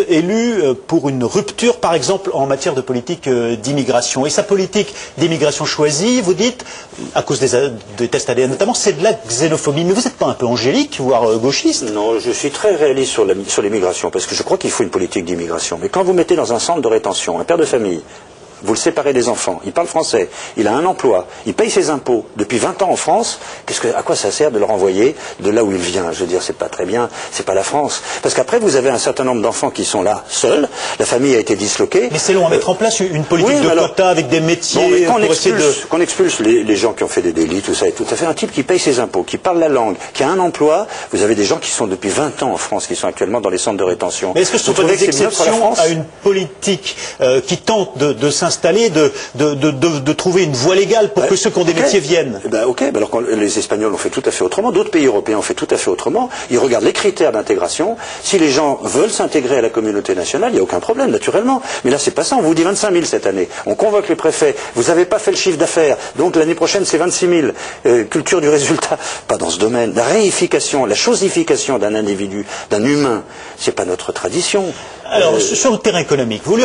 Élu pour une rupture, par exemple, en matière de politique d'immigration. Et sa politique d'immigration choisie, vous dites, à cause des tests ADN notamment, c'est de la xénophobie. Mais vous n'êtes pas un peu angélique, voire gauchiste? Non, je suis très réaliste sur l'immigration, parce que je crois qu'il faut une politique d'immigration. Mais quand vous mettez dans un centre de rétention un père de famille, vous le séparez des enfants, il parle français, il a un emploi, il paye ses impôts depuis 20 ans en France, à quoi ça sert de le renvoyer de là où il vient? Je veux dire, c'est pas très bien, c'est pas la France. Parce qu'après, vous avez un certain nombre d'enfants qui sont là, seuls, la famille a été disloquée. Mais c'est long à mettre en place une politique de quota avec des métiers qu'on expulse les gens qui ont fait des délits, tout ça est tout à fait. Un type qui paye ses impôts, qui parle la langue, qui a un emploi, vous avez des gens qui sont depuis 20 ans en France, qui sont actuellement dans les centres de rétention. Mais est-ce que ce sont pas des exceptions à une politique qui tente de s'installer, de trouver une voie légale pour que ceux qui ont des métiers viennent? Ok, alors quand les Espagnols ont fait tout à fait autrement, d'autres pays européens ont fait tout à fait autrement. Ils regardent les critères d'intégration. Si les gens veulent s'intégrer à la communauté nationale, il n'y a aucun problème, naturellement. Mais là, c'est pas ça. On vous dit 25 000 cette année. On convoque les préfets. Vous n'avez pas fait le chiffre d'affaires. Donc l'année prochaine, c'est 26 000. Culture du résultat. Pas dans ce domaine. La réification, la chosification d'un individu, d'un humain, c'est pas notre tradition. Alors, sur le terrain économique, vous lui